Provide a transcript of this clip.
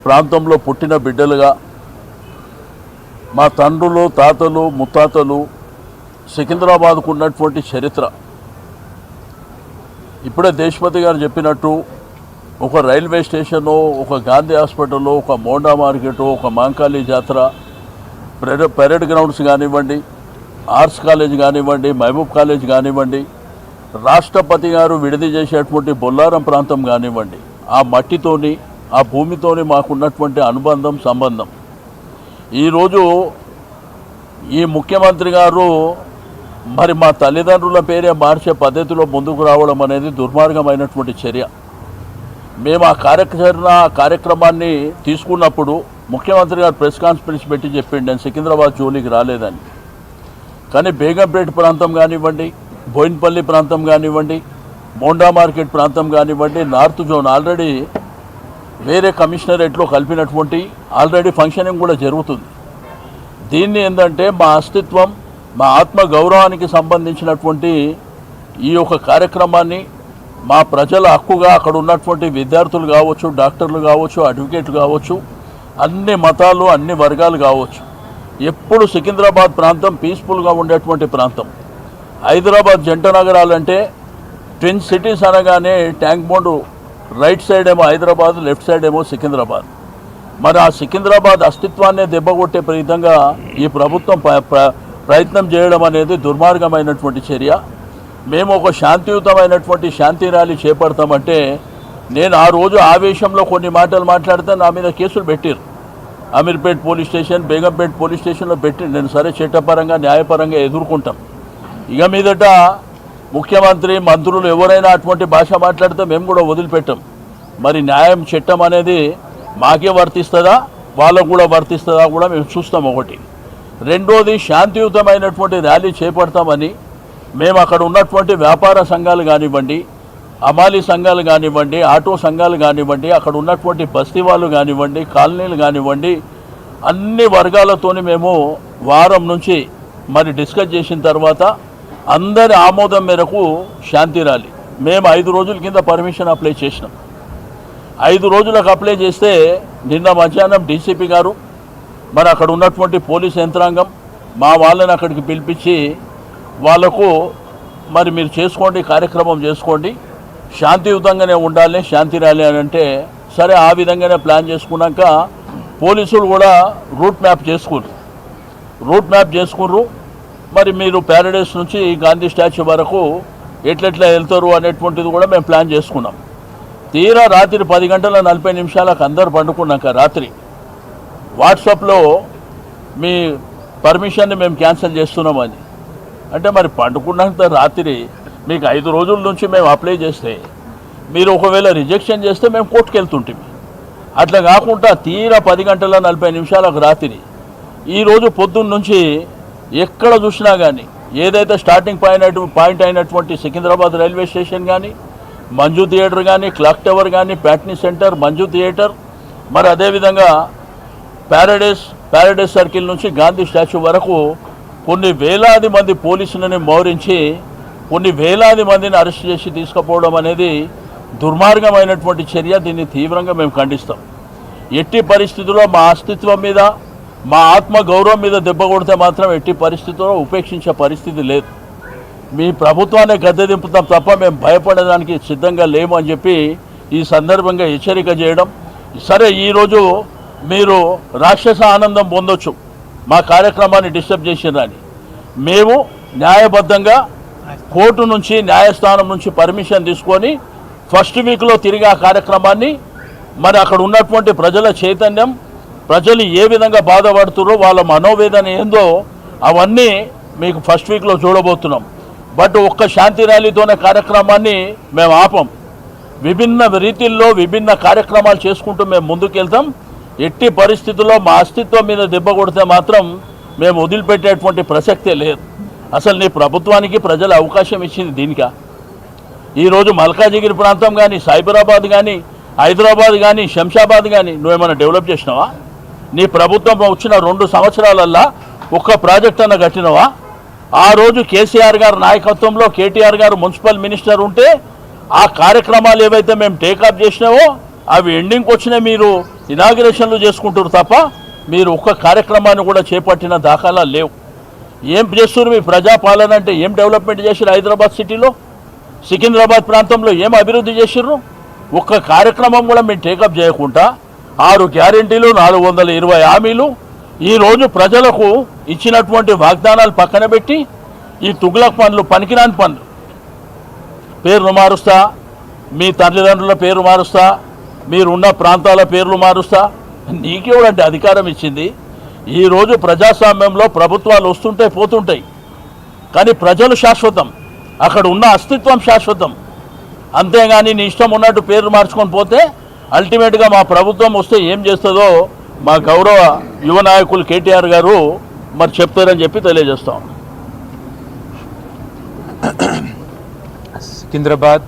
ప్రాంతంలో పుట్టిన బిడ్డలుగా మా తండ్రులు తాతలు ముత్తాతలు సికింద్రాబాద్కు ఉన్నటువంటి చరిత్ర ఇప్పుడే దేశపతి గారు చెప్పినట్టు ఒక రైల్వే స్టేషను, ఒక గాంధీ హాస్పిటల్, ఒక మోండా మార్కెట్, ఒక మాంకాళి జాతర, పెరేడ్ గ్రౌండ్స్ కానివ్వండి, ఆర్ట్స్ కాలేజ్ కానివ్వండి, మహబూబ్ కాలేజ్ కానివ్వండి, రాష్ట్రపతి గారు విడిది చేసేటువంటి బొల్లారం ప్రాంతం కానివ్వండి, ఆ మట్టితోని ఆ భూమితోని మాకున్నటువంటి అనుబంధం సంబంధం ఈరోజు ఈ ముఖ్యమంత్రి గారు మరి మా తల్లిదండ్రుల పేరే మార్చే పద్ధతిలో ముందుకు రావడం అనేది దుర్మార్గమైనటువంటి చర్య. మేము ఆ కార్యక్రమాన్ని తీసుకున్నప్పుడు ముఖ్యమంత్రి గారు ప్రెస్ కాన్ఫరెన్స్ పెట్టి చెప్పిండు నేను సికింద్రాబాద్ జోలికి రాలేదని. కానీ బేగంపేట ప్రాంతం కానివ్వండి, బోయిన్పల్లి ప్రాంతం కానివ్వండి, మోండా మార్కెట్ ప్రాంతం కానివ్వండి, నార్త్ జోన్ ఆల్రెడీ వేరే కమిషనరేట్లో కలిపినటువంటి ఆల్రెడీ ఫంక్షనింగ్ కూడా జరుగుతుంది. దీన్ని ఏంటంటే మా అస్తిత్వం, మా ఆత్మ గౌరవానికి సంబంధించినటువంటి ఈ యొక్క కార్యక్రమాన్ని మా ప్రజల హక్కుగా అక్కడ ఉన్నటువంటి విద్యార్థులు కావచ్చు, డాక్టర్లు కావచ్చు, అడ్వకేట్లు కావచ్చు, అన్ని మతాలు అన్ని వర్గాలు కావచ్చు, ఎప్పుడు సికింద్రాబాద్ ప్రాంతం పీస్ఫుల్గా ఉండేటువంటి ప్రాంతం. హైదరాబాద్ జంట నగరాలంటే ట్విన్ సిటీస్ అనగానే ట్యాంక్ బండ్ రైట్ సైడ్ ఏమో హైదరాబాద్, లెఫ్ట్ సైడ్ ఏమో సికింద్రాబాద్. మరి ఆ సికింద్రాబాద్ అస్తిత్వాన్ని దెబ్బకొట్టే విధంగా ఈ ప్రభుత్వం ప్రయత్నం చేయడం అనేది దుర్మార్గమైనటువంటి చర్య. మేము ఒక శాంతియుతమైనటువంటి శాంతి ర్యాలీ చేపడతామంటే నేను ఆ రోజు ఆవేశంలో కొన్ని మాటలు మాట్లాడితే నా మీద కేసులు పెట్టారు. Ameerpet police station, Begumpet police స్టేషన్లో పెట్టి నేను సరే చట్టపరంగా న్యాయపరంగా ఎదుర్కొంటాం. ఇక మీదట ముఖ్యమంత్రి మంత్రులు ఎవరైనా అటువంటి భాష మాట్లాడితే మేము కూడా వదిలిపెట్టాం. మరి న్యాయం చట్టం అనేది మాకే వర్తిస్తుందా వాళ్ళకు కూడా వర్తిస్తుందా కూడా మేము చూస్తాం. ఒకటి. రెండోది, శాంతియుతమైనటువంటి ర్యాలీ చేపడతామని మేము అక్కడ ఉన్నటువంటి వ్యాపార సంఘాలు కానివ్వండి, అమాలీ సంఘాలు కానివ్వండి, ఆటో సంఘాలు కానివ్వండి, అక్కడ ఉన్నటువంటి బస్తీ వాళ్ళు కానివ్వండి, కాలనీలు కానివ్వండి, అన్ని వర్గాలతోని మేము వారం నుంచి మరి డిస్కస్ చేసిన తర్వాత అందరి ఆమోదం మేరకు శాంతి ర్యాలీ మేము 5 రోజుల కింద పర్మిషన్ అప్లై చేసినాం. 5 రోజులకు అప్లై చేస్తే నిన్న మధ్యాహ్నం డీసీపీ గారు మరి అక్కడ ఉన్నటువంటి పోలీస్ యంత్రాంగం మా వాళ్ళని అక్కడికి పిలిపించి వాళ్లకు మరి మీరు చేసుకోండి, కార్యక్రమం చేసుకోండి, శాంతియుతంగానే ఉండాలి శాంతి ర్యాలీ అని అంటే సరే ఆ విధంగానే ప్లాన్ చేసుకున్నాక పోలీసులు కూడా రూట్ మ్యాప్ చేసుకుర్రు. మరి మీరు ప్యారడైస్ నుంచి గాంధీ స్టాచ్యూ వరకు ఎట్లెట్లా వెళ్తారు అనేటువంటిది కూడా మేము ప్లాన్ చేసుకున్నాం. తీరా రాత్రి 10:40 అందరు పండుకున్నాక రాత్రి వాట్సాప్లో మీ పర్మిషన్ని మేము క్యాన్సిల్ చేస్తున్నామని అంటే మరి పండుకున్నంత రాత్రి మీకు 5 రోజుల నుంచి మేము అప్లై చేస్తే మీరు ఒకవేళ రిజెక్షన్ చేస్తే మేము కోర్టుకు వెళ్తుంటాం. అట్లా కాకుండా తీరా 10:40 రాత్రి ఈరోజు పొద్దున్న నుంచి ఎక్కడ చూసినా కానీ ఏదైతే స్టార్టింగ్ పాయింట్ అయినటువంటి సికింద్రాబాద్ రైల్వే స్టేషన్ కానీ, మంజు థియేటర్ కానీ, క్లాక్ టవర్ కానీ, ప్యాట్నీ సెంటర్, మంజు థియేటర్, మరి అదేవిధంగా ప్యారడైస్ సర్కిల్ నుంచి గాంధీ స్టాచ్యూ వరకు కొన్ని వేలాది మంది పోలీసులని మోహరించి కొన్ని వేలాది మందిని అరెస్ట్ చేసి తీసుకుపోవడం అనేది దుర్మార్గమైనటువంటి చర్య. దీన్ని తీవ్రంగా మేము ఖండిస్తాం. ఎట్టి పరిస్థితుల్లో మా అస్తిత్వం మీద, మా ఆత్మ గౌరవం మీద దెబ్బ కొడితే మాత్రం ఎట్టి పరిస్థితుల్లో ఉపేక్షించే పరిస్థితి లేదు. మీ ప్రభుత్వాన్ని గద్దె దింపుతాం తప్ప మేము భయపడడానికి సిద్ధంగా లేము అని చెప్పి ఈ సందర్భంగా హెచ్చరిక చేయడం. సరే, ఈరోజు మీరు రాక్షస ఆనందం పొందొచ్చు మా కార్యక్రమాన్ని డిస్టర్బ్ చేసిరని. మేము న్యాయబద్ధంగా కోర్టు నుంచి, న్యాయస్థానం నుంచి పర్మిషన్ తీసుకొని ఫస్ట్ వీక్లో తిరిగి ఆ కార్యక్రమాన్ని మరి అక్కడ ఉన్నటువంటి ప్రజల చైతన్యం, ప్రజలు ఏ విధంగా బాధపడుతున్నారో వాళ్ళ మనోవేదన ఏందో అవన్నీ మీకు ఫస్ట్ వీక్లో చూడబోతున్నాం. బట్ ఒక్క శాంతి ర్యాలీతోనే కార్యక్రమాన్ని మేము ఆపం. విభిన్న రీతిల్లో విభిన్న కార్యక్రమాలు చేసుకుంటూ మేము ముందుకెళ్తాం. ఎట్టి పరిస్థితుల్లో మా అస్తిత్వం మీద దెబ్బ కొడితే మాత్రం మేము వదిలిపెట్టేటువంటి ప్రసక్తే లేదు. అసలు నీ ప్రభుత్వానికి ప్రజలు అవకాశం ఇచ్చింది దీనికా? ఈరోజు మల్కాజిగిరి ప్రాంతం కానీ, సైబరాబాద్ కానీ, హైదరాబాద్ కానీ, శంషాబాద్ కానీ నువ్వేమైనా డెవలప్ చేసినావా? నీ ప్రభుత్వం వచ్చిన 2 సంవత్సరాలల్లా ఒక్క ప్రాజెక్ట్ అన్న కట్టినవా? ఆ రోజు కేసీఆర్ గారి నాయకత్వంలో కేటీఆర్ గారు మున్సిపల్ మినిస్టర్ ఉంటే ఆ కార్యక్రమాలు ఏవైతే మేము టేకప్ చేసినావో అవి ఎండింగ్కి వచ్చినాయి. మీరు ఇనాగ్రేషన్లు చేసుకుంటారు తప్ప మీరు ఒక్క కార్యక్రమాన్ని కూడా చేపట్టిన దాఖలా లేవు. ఏం చేస్తున్నారు? మీ ప్రజాపాలన అంటే ఏం డెవలప్మెంట్ చేసిరు? హైదరాబాద్ సిటీలో, సికింద్రాబాద్ ప్రాంతంలో ఏం అభివృద్ధి చేసిర్రు? ఒక్క కార్యక్రమం కూడా మీరు టేకప్ చేయకుండా 6 గ్యారెంటీలు, 420 హామీలు ఈరోజు ప్రజలకు ఇచ్చినటువంటి వాగ్దానాలు పక్కన పెట్టి ఈ తుగ్లక్ పనులు, పనికిరాని పనులు, పేర్లు మారుస్తా, మీ తల్లిదండ్రుల పేరు మారుస్తా, మీరున్న ప్రాంతాల పేర్లు మారుస్తా, నీకెవడంటే అధికారం ఇచ్చింది? ఈరోజు ప్రజాస్వామ్యంలో ప్రభుత్వాలు వస్తుంటాయి, పోతుంటాయి, కానీ ప్రజలు శాశ్వతం, అక్కడ ఉన్న అస్తిత్వం శాశ్వతం. అంతేగాని నీ ఇష్టం ఉన్నట్టు పేర్లు మార్చుకొని పోతే అల్టిమేట్గా మా ప్రభుత్వం వస్తే ఏం చేస్తుందో మా గౌరవ యువ నాయకులు కేటీఆర్ గారు మరి చెప్తారని చెప్పి తెలియజేస్తాం. సికింద్రాబాద్